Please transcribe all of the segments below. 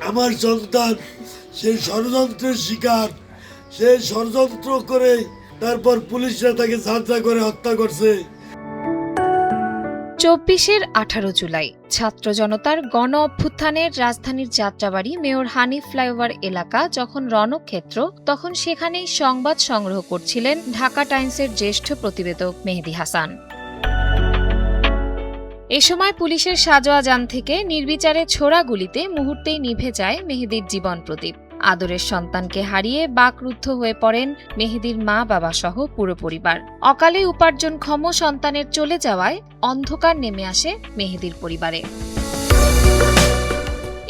আমার সন্তান সেই ষড়যন্ত্রের শিকার, সে ষড়যন্ত্র করে তারপর পুলিশরা তাকে ঝাঁঝা করে হত্যা করছে। ২৪-এর ১৮ জুলাই ছাত্র জনতার গণ অভ্যুত্থানের রাজধানীর যাত্রাবাড়ি মেয়র হানিফ ফ্লাইওভার এলাকা যখন রণক্ষেত্র, তখন সেখানেই সংবাদ সংগ্রহ করছিলেন ঢাকা টাইমসের জ্যেষ্ঠ প্রতিবেদক মেহেদী হাসান। এ সময় পুলিশের সাজোয়া যান থেকে নির্বিচারে ছোড়া গুলিতে মুহূর্তেই নিভে যায় মেহেদীর জীবন প্রদীপ। আদরের সন্তানকে হারিয়ে বাকরুদ্ধ হয়ে পড়েন মেহেদীর মা বাবা সহ পুরো পরিবার। অকালে উপার্জনক্ষম সন্তানের চলে যাওয়ায় অন্ধকার নেমে আসে মেহেদীর পরিবারে।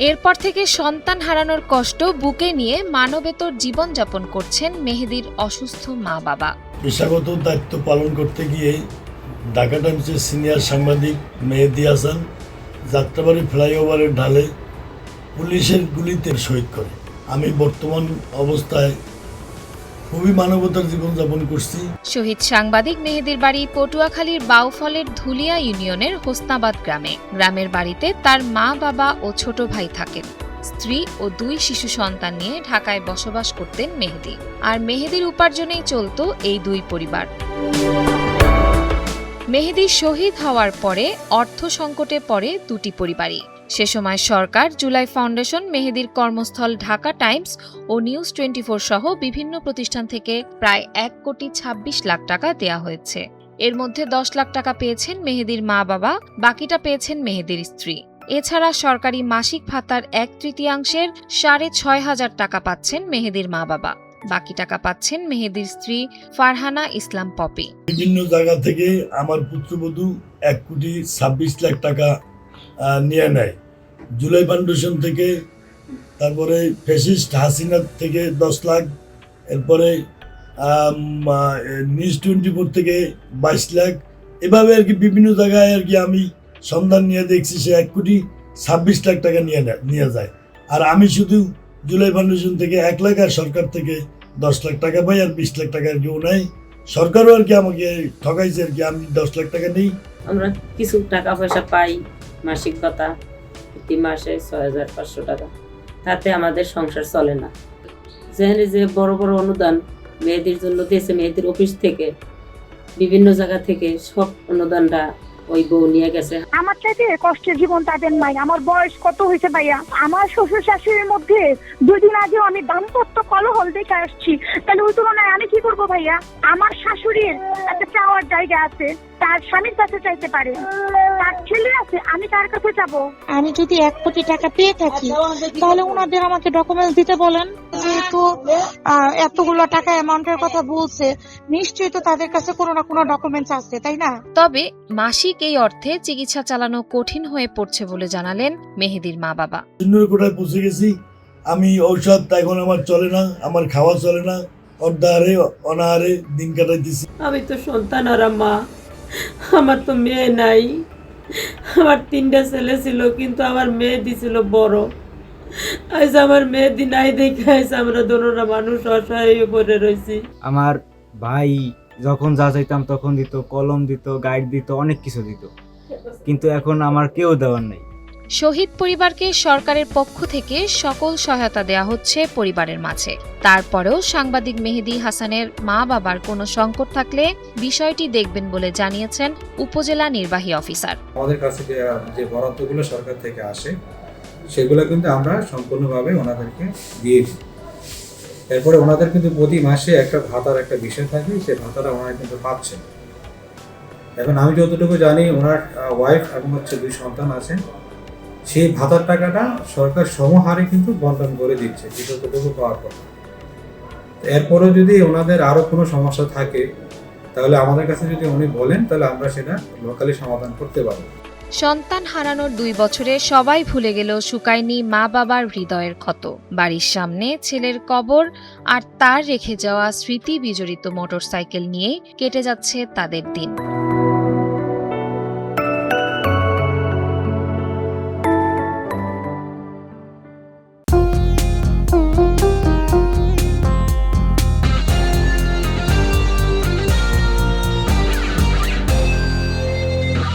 এরপর থেকে সন্তান হারানোর কষ্ট বুকে নিয়ে মানবেতর জীবনযাপন করছেন মেহেদীর অসুস্থ মা বাবা। পেশাগত দায়িত্ব পালন করতে গিয়ে ঢাকা টাইমসের সিনিয়র সাংবাদিক মেহেদী হাসান যাত্রাবাড়ি ফ্লাইওভারের ঢালে পুলিশের গুলিতে শহীদ করে। আমি বর্তমান অবস্থায় খুবই মানবতার জীবনযাপন করছি। শহীদ সাংবাদিক মেহেদীর বাড়ি পটুয়াখালীর বাউফলের ধুলিয়া ইউনিয়নের হোসনাবাদ গ্রামে। গ্রামের বাড়িতে তার মা বাবা ও ছোট ভাই থাকেন। স্ত্রী ও 2 শিশু সন্তান নিয়ে ঢাকায় বসবাস করতেন মেহেদী। আর মেহেদীর উপার্জনেই চলত এই 2 পরিবার। মেহেদী শহীদ হওয়ার পরে অর্থ সংকটে পড়ে 2টি পরিবারই। সে সময় সরকার জুলাই ফাউন্ডেশন, মেহেদীর কর্মস্থল ঢাকা টাইমস ও নিউজ 24 সহ বিভিন্ন প্রতিষ্ঠান থেকে প্রায় 1,26 লাখ টাকা দেয়া হয়েছে। এর মধ্যে 10 লাখ টাকা পেয়েছেন মেহেদীর মা বাবা, বাকিটা পেয়েছেন মেহেদীর স্ত্রী। এছাড়া সরকারি মাসিক ভাতার 1/3 6,500 টাকা পাচ্ছেন মেহেদীর মা বাবা। বাকি টাকা পাচ্ছেন মেহেদীর স্ত্রী ফারহানা ইসলাম পপি। বিভিন্ন জায়গা থেকে আমার পুত্রবধূ 1,26 লাখ টাকা নিয়ে নেয়। জুলাই ফাউন্ডেশন থেকে, তারপরে ফ্যাসিস্ট হাসিনা থেকে 10 লাখ, এরপরে নিউজ 24 থেকে 22 লাখ, এভাবে আর কি বিভিন্ন জায়গায় আর কি আমি সন্ধান নিয়ে দেখছি সে 1,26 লাখ টাকা নিয়ে যায়। আর আমি শুধু জুলাই ফাউন্ডেশন থেকে 1 লাখ আর সরকার থেকে 10 লাখ টাকা পাই, আর 20 লাখ টাকা আর কেউ নেয়। সরকারও আর কি আমাকে ঠকাইছে আর কি, আমি 10 লাখ টাকা নেই। আমরা কিছু টাকা পয়সা পাই, মাসিক ভাতা প্রতি মাসে 6,500 টাকা, তাতে আমাদের সংসার চলে না। যেখানে যে বড় বড় অনুদান মেয়েদের জন্য দিয়েছে, মেয়েদের অফিস থেকে বিভিন্ন জায়গা থেকে সব অনুদানটা ওই বউ নিয়ে গেছে। আমার চাইতে কষ্টের জীবন তাদের নাই। আমার বয়স কত হয়েছে ভাইয়া, আমার শ্বশুর শাশুড়ির মধ্যে 2 দিন আগেও আমি দাম্পত্য কলহ দেখে আসছি। তাহলে ওই তুলনায় আমি কি করবো ভাইয়া? আমার শাশুড়ির একটা চাওয়ার জায়গা আছে, তার স্বামীর কাছে চাইতে পারে, তার ছেলে আছে, আমি তার কাছে যাবো। আমি যদি 1 কোটি টাকা পেয়ে থাকি তাহলে ওনাদের আমাকে ডকুমেন্টস দিতে বলেন। যেহেতু এতগুলো টাকা অ্যামাউন্টের কথা বলছে, নিশ্চয়ই তো তাদের কাছে কোনো না কোনো ডকুমেন্টস আছে, তাই না? তবে মাসিক এই অর্থে চিকিৎসা চালানো কঠিন হয়ে পড়ছে বলে জানালেন মেহেদীর মা বাবা। কোটায় পৌঁছে গেছি আমি, ঔষধ এখন আমার চলে না, আমার খাওয়া চলে না, অর্ধাহারে অনাহারে দিন কাটাইতেছি। আমি তো সন্তান আর মা, আমার তো মেয়ে নাই। আমার 3টা ছেলে ছিল, কিন্তু আমার মেয়ে দিছিল বড়। আজ আমার মেয়ে দি নাই দেখে আজ আমরা দোনোরা মানুষ অসহায় পড়ে রয়েছি। আমার ভাই যখন যা চাইতাম তখন দিত, কলম দিত, গাইড দিত, অনেক কিছু দিত, কিন্তু এখন আমার কেউ দেওয়ার নেই। শহীদ পরিবারকে সরকারের পক্ষ থেকে সকল সহায়তা দেয়া হচ্ছে পরিবারের মাঝে। তারপরেও সাংবাদিক মেহেদী হাসানের মা বাবার কোনো সংকট থাকলে বিষয়টি দেখবেন বলে জানিয়েছেন উপজেলা নির্বাহী অফিসার। আমাদের কাছে যে বরাদ্দগুলো সরকার থেকে আসে সেগুলো কিন্তু আমরা সম্পূর্ণভাবে ওনাদেরকে দিয়ে দিই। এরপরে ওনাদের কিন্তু প্রতি মাসে একটা ভাতার একটা বিষয় থাকে, সেই ভাতাটা ওনারা কিন্তু পাচ্ছেন। এখন আমি যতটুকু জানি ওনার ওয়াইফ এবং 2 সন্তান আছেন, সেই ভাতার টাকাটা সরকার সমহারে কিন্তু বন্টন করে দিচ্ছে যতটুকু পাওয়ার পর। এরপরেও যদি ওনাদের আরও কোনো সমস্যা থাকে তাহলে আমাদের কাছে যদি উনি বলেন তাহলে আমরা সেটা লোকালি সমাধান করতে পারবো। সন্তান হারানোর 2 বছরে সবাই ভুলে গেলেও শুকায়নি মা বাবার হৃদয়ের ক্ষত। বাড়ির সামনে ছেলের কবর আর তার রেখে যাওয়া স্মৃতি বিজড়িত মোটরসাইকেল নিয়ে কেটে যাচ্ছে তাদের দিন।